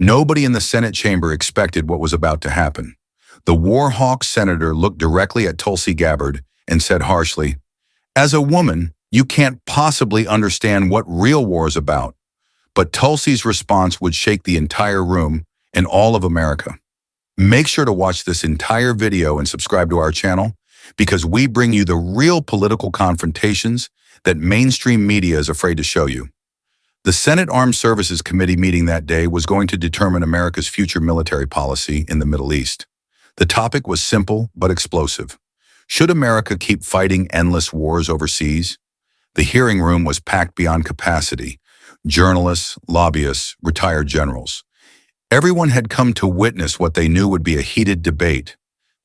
Nobody in the Senate chamber expected what was about to happen. The war hawk senator looked directly at Tulsi Gabbard and said harshly, "As a woman, you can't possibly understand what real war is about." But Tulsi's response would shake the entire room and all of America. Make sure to watch this entire video and subscribe to our channel, because we bring you the real political confrontations that mainstream media is afraid to show you. The Senate Armed Services Committee meeting that day was going to determine America's future military policy in the Middle East. The topic was simple but explosive. Should America keep fighting endless wars overseas? The hearing room was packed beyond capacity. Journalists, lobbyists, retired generals. Everyone had come to witness what they knew would be a heated debate.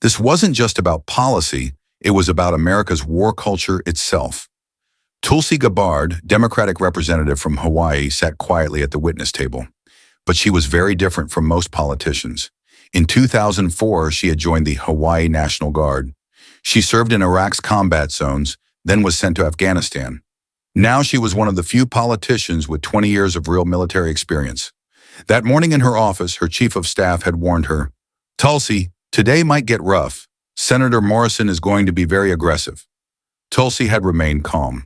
This wasn't just about policy, it was about America's war culture itself. Tulsi Gabbard, Democratic representative from Hawaii, sat quietly at the witness table. But she was very different from most politicians. In 2004, she had joined the Hawaii National Guard. She served in Iraq's combat zones, then was sent to Afghanistan. Now she was one of the few politicians with 20 years of real military experience. That morning in her office, her chief of staff had warned her, "Tulsi, today might get rough. Senator Morrison is going to be very aggressive." Tulsi had remained calm.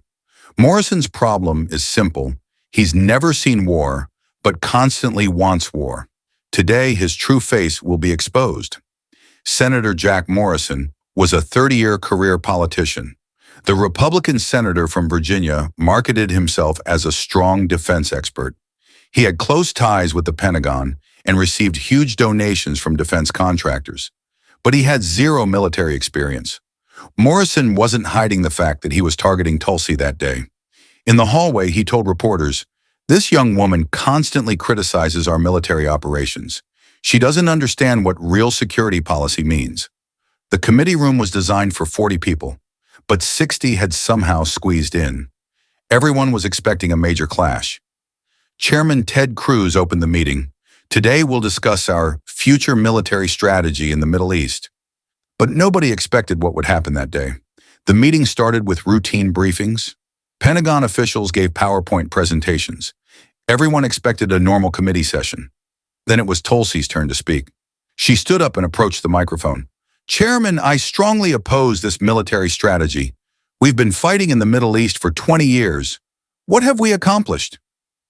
Morrison's problem is simple. He's never seen war, but constantly wants war. Today, his true face will be exposed. Senator Jack Morrison was a 30-year career politician. The Republican senator from Virginia marketed himself as a strong defense expert. He had close ties with the Pentagon and received huge donations from defense contractors. But he had zero military experience. Morrison wasn't hiding the fact that he was targeting Tulsi that day. In the hallway, he told reporters, "This young woman constantly criticizes our military operations. She doesn't understand what real security policy means." The committee room was designed for 40 people, but 60 had somehow squeezed in. Everyone was expecting a major clash. Chairman Ted Cruz opened the meeting. "Today we'll discuss our future military strategy in the Middle East." But nobody expected what would happen that day. The meeting started with routine briefings. Pentagon officials gave PowerPoint presentations. Everyone expected a normal committee session. Then it was Tulsi's turn to speak. She stood up and approached the microphone. "Chairman, I strongly oppose this military strategy. We've been fighting in the Middle East for 20 years. What have we accomplished?"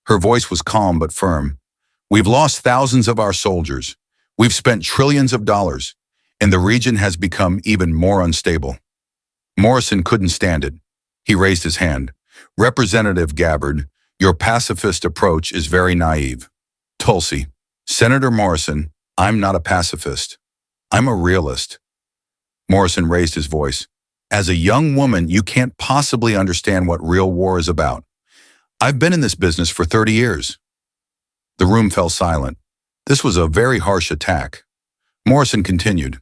Her voice was calm but firm. "We've lost thousands of our soldiers. We've spent trillions of dollars, and the region has become even more unstable." Morrison couldn't stand it. He raised his hand. "Representative Gabbard, your pacifist approach is very naive." "Tulsi, Senator Morrison, I'm not a pacifist. I'm a realist." Morrison raised his voice. "As a young woman, you can't possibly understand what real war is about. I've been in this business for 30 years. The room fell silent. This was a very harsh attack. Morrison continued,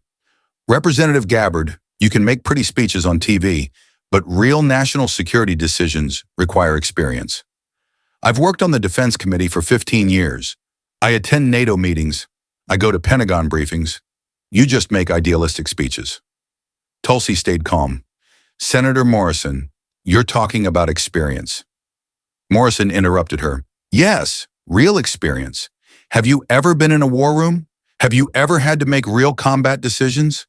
"Representative Gabbard, you can make pretty speeches on TV, but real national security decisions require experience. I've worked on the Defense Committee for 15 years. I attend NATO meetings. I go to Pentagon briefings. You just make idealistic speeches." Tulsi stayed calm. "Senator Morrison, you're talking about experience." Morrison interrupted her. "Yes, real experience. Have you ever been in a war room? Have you ever had to make real combat decisions?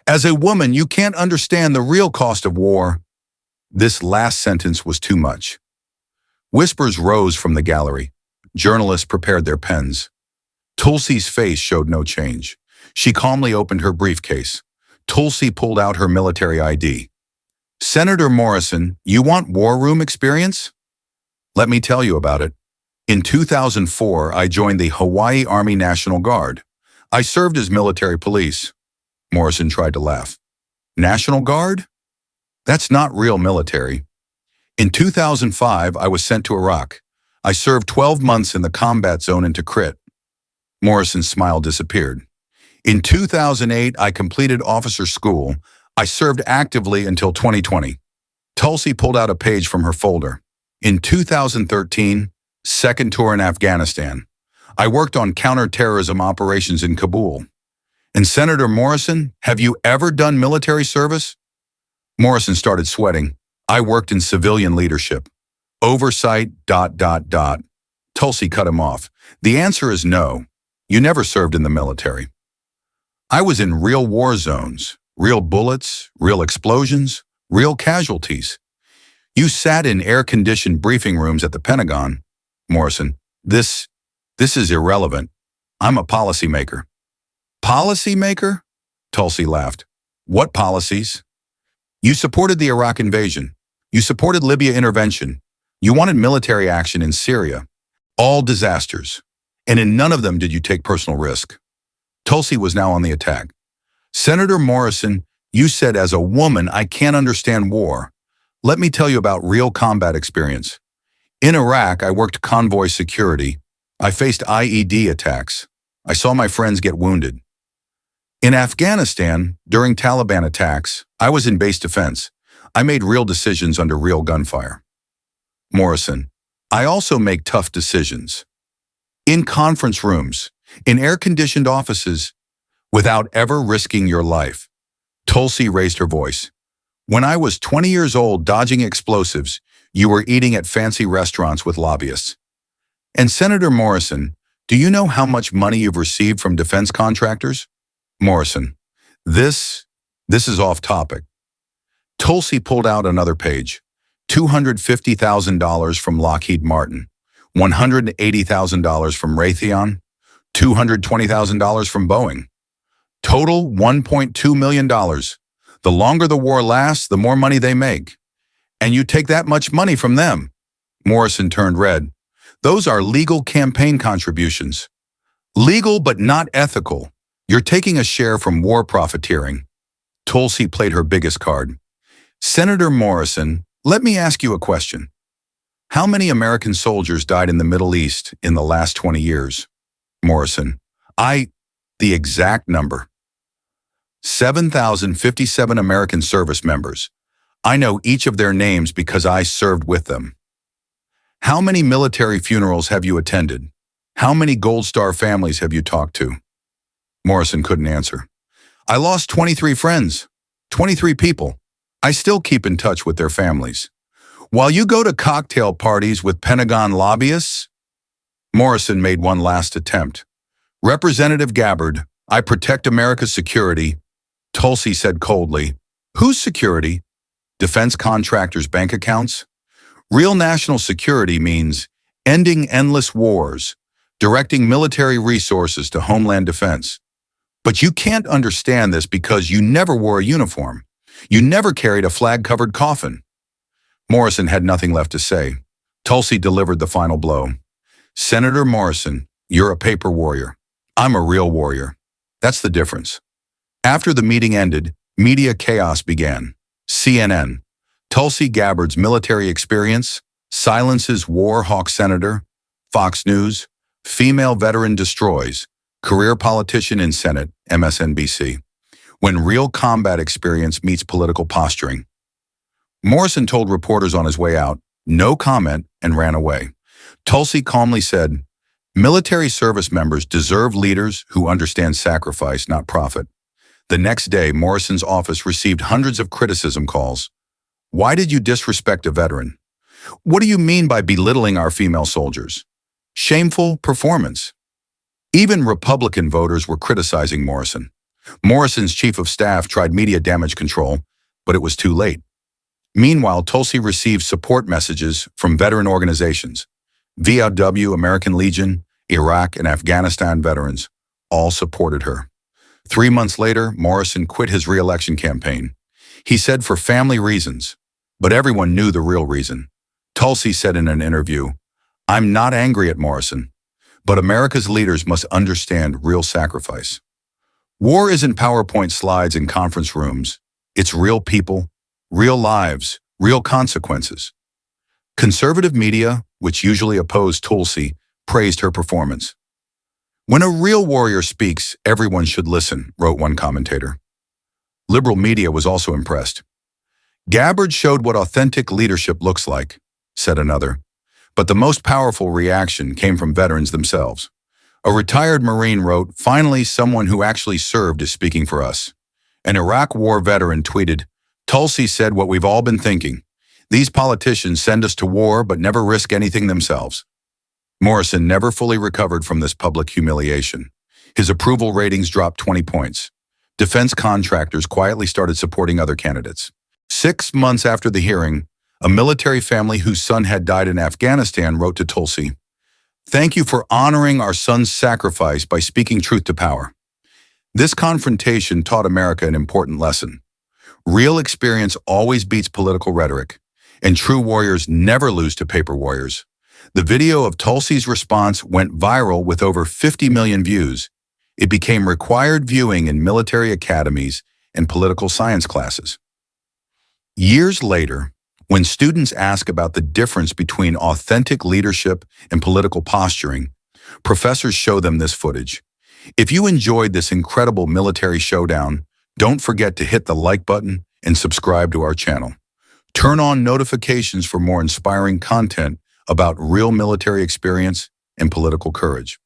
As a woman, you can't understand the real cost of war." This last sentence was too much. Whispers rose from the gallery. Journalists prepared their pens. Tulsi's face showed no change. She calmly opened her briefcase. Tulsi pulled out her military ID. "Senator Morrison, you want war room experience? Let me tell you about it. In 2004, I joined the Hawaii Army National Guard. I served as military police." Morrison tried to laugh. "National Guard? That's not real military. In 2005, I was sent to Iraq. I served 12 months in the combat zone in Tikrit." Morrison's smile disappeared. "In 2008, I completed officer school. I served actively until 2020. Tulsi pulled out a page from her folder. "In 2013, second tour in Afghanistan. I worked on counterterrorism operations in Kabul." "And Senator Morrison, have you ever done military service?" Morrison started sweating. "I worked in civilian leadership. Oversight, ... Tulsi cut him off. "The answer is no. You never served in the military. I was in real war zones, real bullets, real explosions, real casualties. You sat in air-conditioned briefing rooms at the Pentagon. Morrison, this is irrelevant. I'm a policymaker. Policymaker? Tulsi laughed. What policies? You supported the Iraq invasion. You supported Libya intervention. You wanted military action in Syria. All disasters. And in none of them did you take personal risk. Tulsi was now on the attack. Senator Morrison, you said as a woman, I can't understand war. Let me tell you about real combat experience. In Iraq, I worked convoy security. I faced IED attacks. I saw my friends get wounded. In Afghanistan, during Taliban attacks, I was in base defense. I made real decisions under real gunfire. Morrison, I also make tough decisions. In conference rooms, in air-conditioned offices, without ever risking your life. Tulsi raised her voice. When I was 20 years old dodging explosives, you were eating at fancy restaurants with lobbyists. And Senator Morrison, do you know how much money you've received from defense contractors? Morrison, this is off topic. Tulsi pulled out another page. $250,000 from Lockheed Martin, $180,000 from Raytheon, $220,000 from Boeing. Total $1.2 million. The longer the war lasts, the more money they make. And you take that much money from them. Morrison turned red. Those are legal campaign contributions. Legal but not ethical. You're taking a share from war profiteering. Tulsi played her biggest card. Senator Morrison, let me ask you a question. How many American soldiers died in the Middle East in the last 20 years? Morrison, the exact number. 7,057 American service members. I know each of their names because I served with them. How many military funerals have you attended? How many Gold Star families have you talked to? Morrison couldn't answer. I lost 23 friends, 23 people. I still keep in touch with their families. While you go to cocktail parties with Pentagon lobbyists? Morrison made one last attempt. Representative Gabbard, I protect America's security. Tulsi said coldly, whose security? Defense contractors' bank accounts? Real national security means ending endless wars, directing military resources to homeland defense. But you can't understand this because you never wore a uniform. You never carried a flag-covered coffin. Morrison had nothing left to say. Tulsi delivered the final blow. Senator Morrison, you're a paper warrior. I'm a real warrior. That's the difference. After the meeting ended, media chaos began. CNN, Tulsi Gabbard's military experience, silences war hawk senator. Fox News, female veteran destroys, career politician in Senate, MSNBC. When real combat experience meets political posturing. Morrison told reporters on his way out, no comment, and ran away. Tulsi calmly said, military service members deserve leaders who understand sacrifice, not profit. The next day, Morrison's office received hundreds of criticism calls. Why did you disrespect a veteran? What do you mean by belittling our female soldiers? Shameful performance. Even Republican voters were criticizing Morrison. Morrison's chief of staff tried media damage control, but it was too late. Meanwhile, Tulsi received support messages from veteran organizations. VOW, American Legion, Iraq, and Afghanistan veterans all supported her. 3 months later, Morrison quit his re-election campaign. He said for family reasons, but everyone knew the real reason. Tulsi said in an interview, I'm not angry at Morrison, but America's leaders must understand real sacrifice. War isn't PowerPoint slides in conference rooms. It's real people, real lives, real consequences. Conservative media, which usually oppose Tulsi, praised her performance. When a real warrior speaks, everyone should listen, wrote one commentator. Liberal media was also impressed. Gabbard showed what authentic leadership looks like, said another. But the most powerful reaction came from veterans themselves. A retired Marine wrote, finally someone who actually served is speaking for us. An Iraq War veteran tweeted, Tulsi said what we've all been thinking. These politicians send us to war but never risk anything themselves. Morrison never fully recovered from this public humiliation. His approval ratings dropped 20 points. Defense contractors quietly started supporting other candidates. 6 months after the hearing, a military family whose son had died in Afghanistan wrote to Tulsi, "Thank you for honoring our son's sacrifice by speaking truth to power." This confrontation taught America an important lesson. Real experience always beats political rhetoric, and true warriors never lose to paper warriors. The video of Tulsi's response went viral with over 50 million views. It became required viewing in military academies and political science classes. Years later, when students ask about the difference between authentic leadership and political posturing, professors show them this footage. If you enjoyed this incredible military showdown, don't forget to hit the like button and subscribe to our channel. Turn on notifications for more inspiring content about real military experience and political courage.